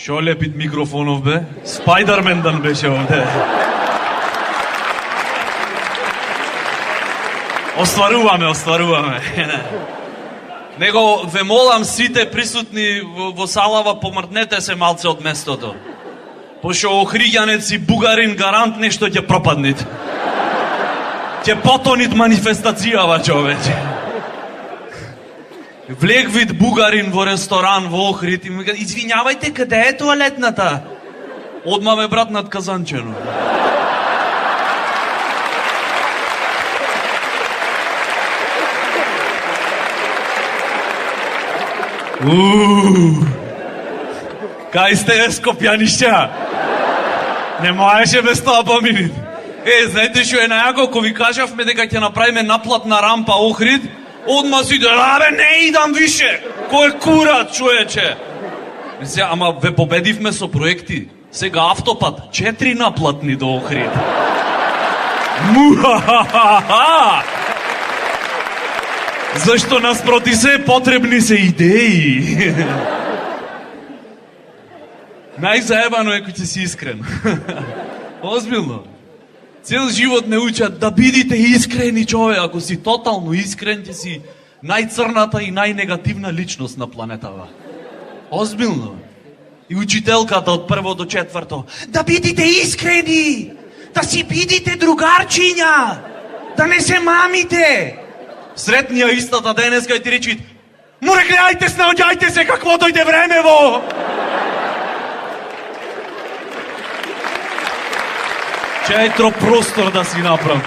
Шо лепит микрофонов бе? Спайдермендан беше овде. Остваруваме. Него ве молам сите присутни во салава, помртнете се малце од местото. Пошто охриѓанец и бугарин гарант нешто ќе пропаднит. Ќе потонит манифестацијава, човече. Влег вид бугарин во ресторан во Охрид и ми кажа: извинјавајте, каде е тоалетната? Одма ме брат над Казанчено. Кај сте, скопјанишќа? Не можеше без тоа поминит. Знаете што е најако, ако ви кажавме дека ќе направиме наплатна рампа Охрид, одма си абе не идам више. Кој курат, човече? Ама ве победивме со проекти. Сега автопат 4 наплатни до Охрид. Мухахахаха! Зашто наспроти се потребни се идеи. Најзаебано е кој ќе си искрен. Озбилно. Цел живот не учат да бидите искрени, човек. Ако си тотално искрен, ќе си најцрната и најнегативна личност на планетава. Озбилно. И учителката од 1 до 4. Да бидите искрени! Да си бидите другарчиња! Да не се мамите! Сретнија истата денеска и ти речит: море гледајте, снаоѓајте се какво дојде времево! Чајтро простор да си направам.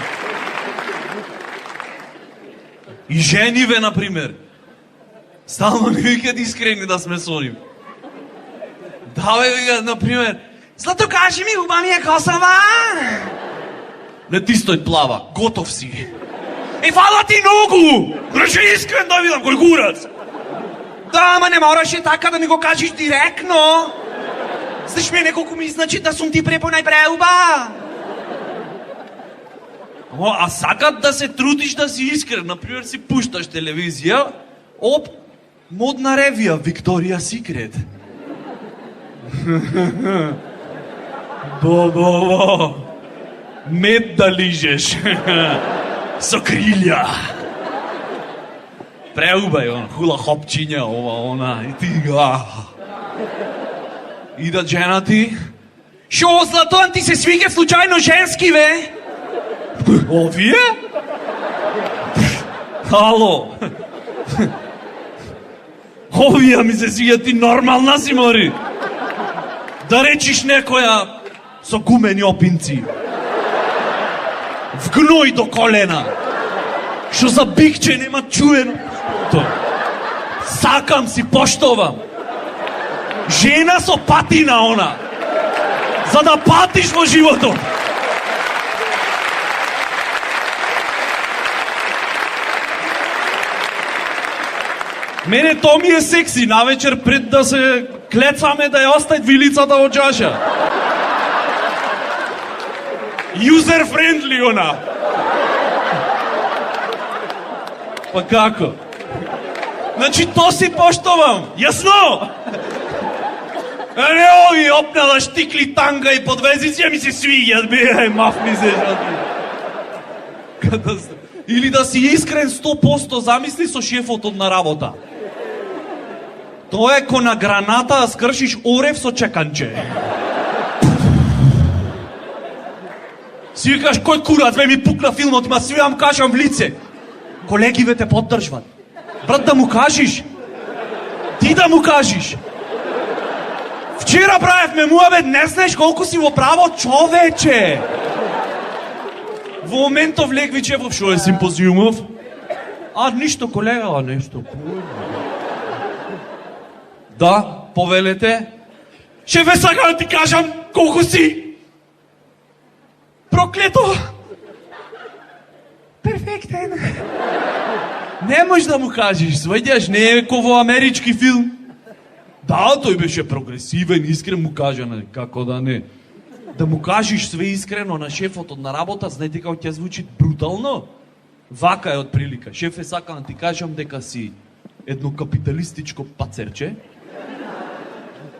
И жениве, например. Стално не викат искрени да сме со нив. Да, бе, викат, например: Злато, кажи ми, уба ми е косава! Не ти стој плава, готов си. Фала ти ногу! Реше искрен да видам, кој курац! Да, ама не мораше така да ми го кажеш директно. Знаеш ме неколку ми значи да сум ти препонај преуба. А сакат да се трудиш да си искрен. Например, си пушташ телевизија, оп, модна ревија, Викторија Секрет. Бобово, мед да лижеш. Со крилја. Преубај, хула хопчиња, ова, она, и ти га. Идат женати. Шо, Златоан, ти се свиѓа случајно женски, бе? Овие? Ало. Овие ми се свиѓа, ти нормална си, мори. Да речиш некоја со гумени опинци. В гној до колена. Што за бикче нема чуено. Сакам си, поштовам. Жена со патина она. За да патиш во животот. Мене то ми е секси, навечер пред да се клецаме да ја оставит вилицата во чаша. User friendly она. Па како? Значи то си поштовам, јасно? А не ови опнала штикли танга и подвезиција ми се свиѓат, бе, мафни се жати. Или да си искрен 100%, замисли со шефот на работа. Тоа е ко на граната да скршиш орев со чеканче. Си викаш, кој курац, бе, ми пукна филмот, ма си вам кажам в лице. Колегиве те поддржват. Брат, да му кажиш. Ти да му кажиш. Вчера правевме муабет, не знаеш колку си во право, човече. Во моментов Легвичев, шо е симпозиумов? А, ништо, колега, нешто. Да, повелете. Шефе, сакам да ти кажам колку си проклето. Перфектен. Не можеш да му кажеш, сваѓаш, не е ко во амерички филм. Да, тој беше прогресивен, искрен му кажа, како да не. Да му кажеш све искрено на шефот на работа, знаете како ќе звучи брутално? Вака е од прилика. Шефе, сакам да ти кажам дека си едно капиталистичко пацерче.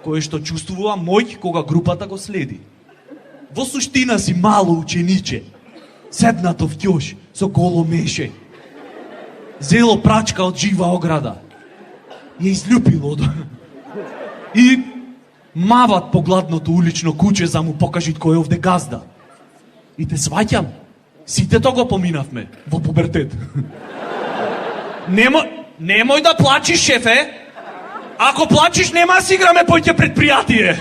кое што чувствува моќ кога групата го следи. Во суштина си мало учениче, седнато в ќош со голо меше. Зело прачка од жива ограда. Ја изљупило и мават по гладното улично куче за му покажит кој е овде газда. И те сваќам, сите то го поминавме во пубертет. Немој да плачиш, шефе. Ако плачиш, нема си играме поќе предпријатие.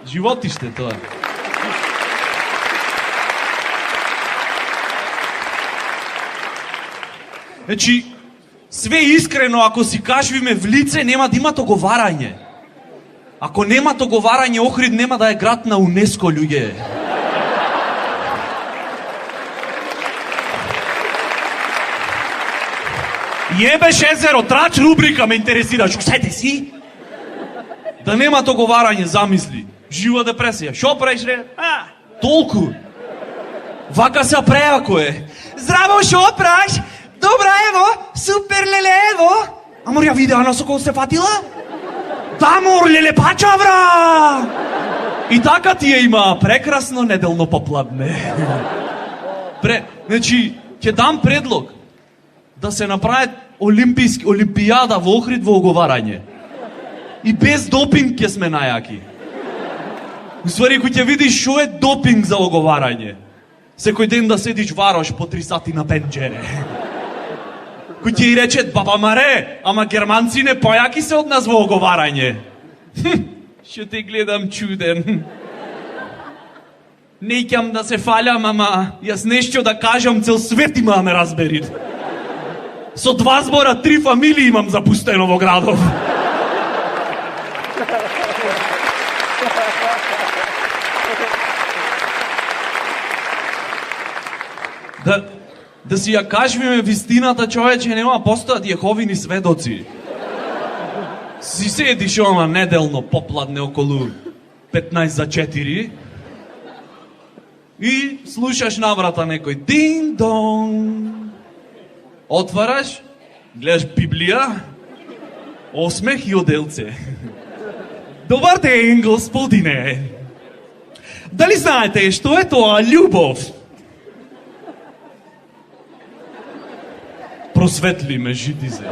Животиште тоа. Значи, све искрено, ако си кажвиме в лице, нема да има тоговарање. Ако нема тоговарање, Охрид нема да е град на УНЕСКО, луѓе. Јебеш езеро, трач рубрика ме интересира, шусете си? Да нема тоговарање, замисли. Жива депресија. Шо правиш, ре? Толку. Вака се преако е. Здраво, шо правиш? Добра, ево, супер, леле, ево. Амор, ја видеа на со кој се фатила? Да, мор, леле, пача, бра! И така ти ја има прекрасно неделно попладне. Значи, ќе дам предлог да се направи олимпијада во Охрид во оговарање. И без допинг ќе сме најаки. Уствари, кој ќе видиш шо е допинг за оговарање. Секој ден да седиш варош по 3 сати на пенџере. Кој ќе и рече, баба Маре, ама германци не појаки се од нас во оговарање. Шо те гледам чуден. Неќам да се фалям, ама јас нешто да кажам, цел свет има да ме разбери. Со 2 збора 3 фамилии имам запустено во градов. Да си ја кажвиме вистината, човече, нема постојат Јеховини сведоци. Си седиш ова неделно попладне околу 15:04 и слушаш на врата некој динг-донг. Отвараш, гледаш Библија, осмех и оделце. Добар ден, господине. Дали знаете што е тоа љубов? Просветли ме, житизе.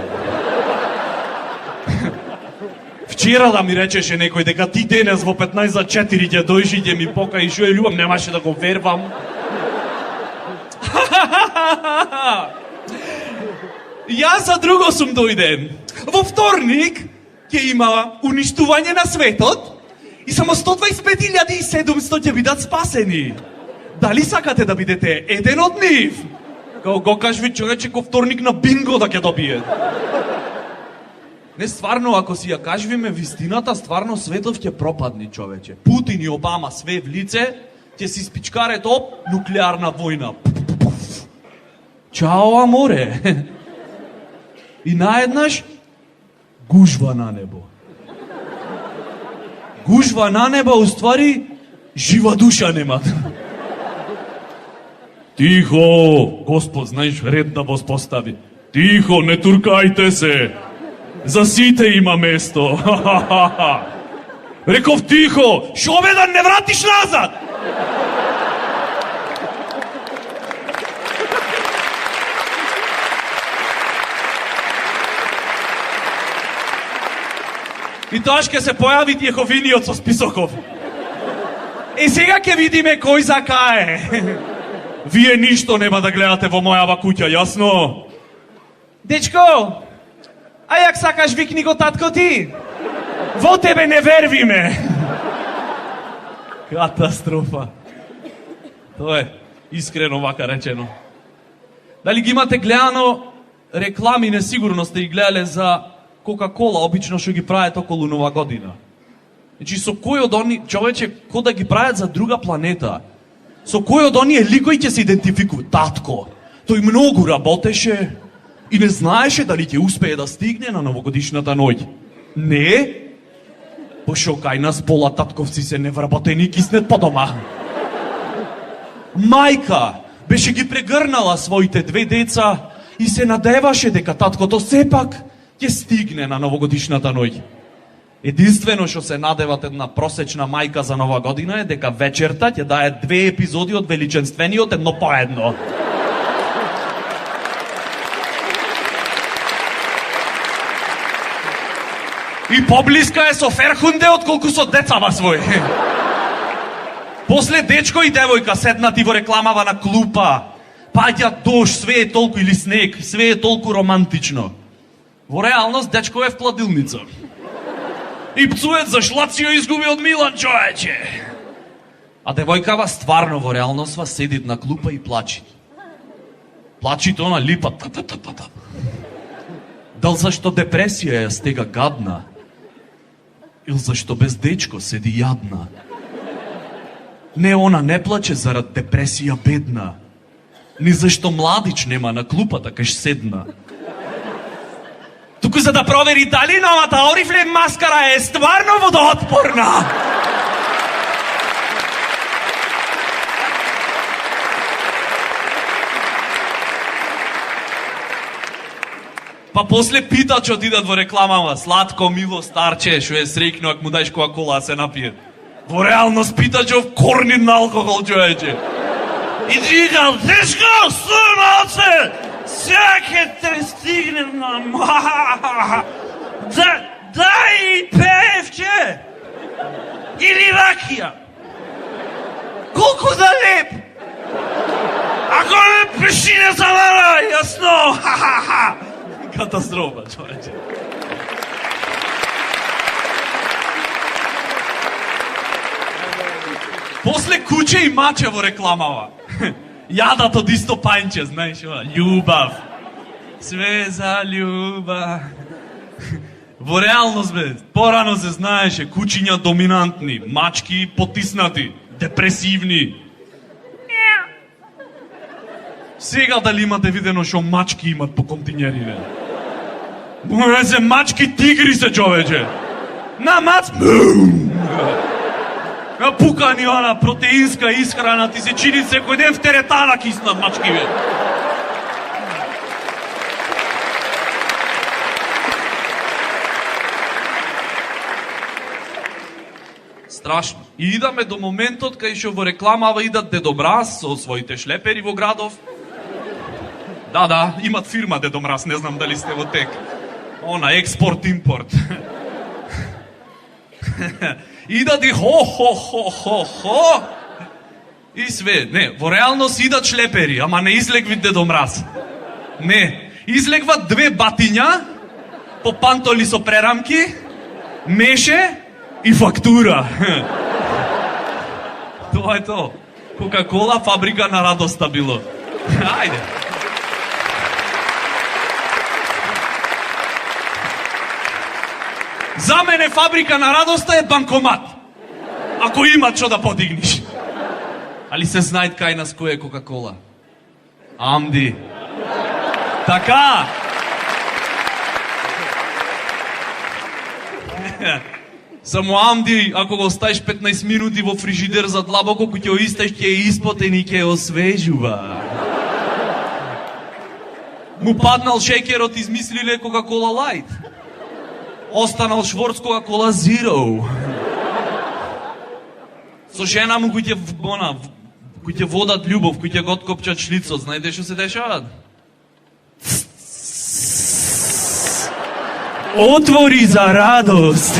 Вчера да ми речеше некој дека ти денес во 15:04 ќе дојдеш и ќе ми покажеш што е љубов, немаше да го вервам. Јас за друго сум дојден. Во вторник ќе има уништување на светот и само 125.700 ќе бидат спасени. Дали сакате да бидете еден од нив? Го кажви човече ко вторник на бинго да ќе добие. Не, стварно, ако си ја кажвиме вистината, стварно светов ќе пропадни, човече. Путин и Обама све в лице, ќе си спичкарет об нуклеарна војна. Чао, аморе. И наеднаш гужва на небо. Гужва на небо, уствари, жива душа нема. Тихо, Господ, знаеш, ред да воспостави. Тихо, не туркајте се. За сите има место. Реков тихо, шо бе да не вратиш назад? И тоаш ќе се појави Јеховиниот со списоков. И сега ќе видиме кој закае. Вие ништо нема да гледате во мојава куќа, јасно? Дечко, а јак сакаш викни го татко ти? Во тебе не вервиме. Катастрофа. Тоа е искрено вака речено. Дали ги имате гледано реклами, несигурно сте ги гледале за Кока-кола, обично што ги прават околу Нова година. Значи, со кој од они, човече, ко да ги прават за друга планета, со кој од оние ликои ќе се идентификува? Татко, тој многу работеше и не знаеше дали ќе успее да стигне на новогодишната ноќ. Не? Пошо кај нас пола татковци се невработени киснет по дома. Мајка беше ги прегрнала своите 2 деца и се надеваше дека таткото сепак ќе стигне на новогодишната ноќ. Единствено што се надеват една просечна мајка за нова година е дека вечерта ќе дае 2 епизоди од Величенствениот едно по едно. И поблиска е со Ферхунде отколку со децава свој. После дечко и девојка седнати во рекламава на клупа. Паѓа дожд, све е толку или снег, све е толку романтично. Во реалност дечко е в кладилница. И пцует за Шлацио изгуби од Милан, човече. А девојкава стварно во реалноста седит на клупа и плачи. Плачи тоа на липа. Дал зашто депресија ја стега гадна? Или зашто без дечко седи јадна? Не, она не плаче зарад депресија бедна. Ни зашто младич нема на клупата кај седна. Туку за да провери дали новата Oriflame маскара е стварно водоотпорна. Па после питач отидат во рекламава, сладко, мило, старче, шо е среќно ако му дајш Кока-кола се напие. Во реалност питачов корнин на алкохол, човече. И джигал, дечко, сунаце, сјаке те стигнем на ма. Дај певче. Или ракија. Колку да леп. Ако не пешине завара, јасно. Катастрофа, човече. После куче и маче во рекламава. Јадат од исто пајнче, знаеш, љубав. Све за љубав. Во реалност, бе, порано се знаеше, кучиња доминантни, мачки потиснати, депресивни. Сега дали имате видено шо мачки имат по континјерине? Не се мачки тигри се, човече. На мац... Пукани она протеинска исхрана, ти се чини секој ден в теретана киснат мачки, бе. Страшно. И идаме до моментот кај што во рекламава идат Дедо Мраз со своите шлепери во градов. Да, имат фирма Дедо Мраз, не знам дали сте во тек. Она, експорт-импорт. Идат и хо. И све. Не, во реалност идат шлепери, ама не излегви Дедо Мраз. Не, излегват 2 батиња, по пантоли со прерамки, меше и фактура. Тоа е тоа. Кока-кола, фабрика на радоста било. Ајде. За мене фабрика на радоста е банкомат. Ако има што да подигниш. Али се знаат кај нас кој е Кока-кола? Амди. Така. Само Амди, ако го оставиш 15 минути во фрижидер за длабоко, кој ќе го исташ, ќе е испотен и ќе освежува. Му паднал шекерот, измислиле Кока-кола Лайт. Останал Шворц Кока-кола Zero. Со жена му кој ќе водат љубов, кој ќе го откопчат шлицот, знаете што се дешават? Отвори за радост.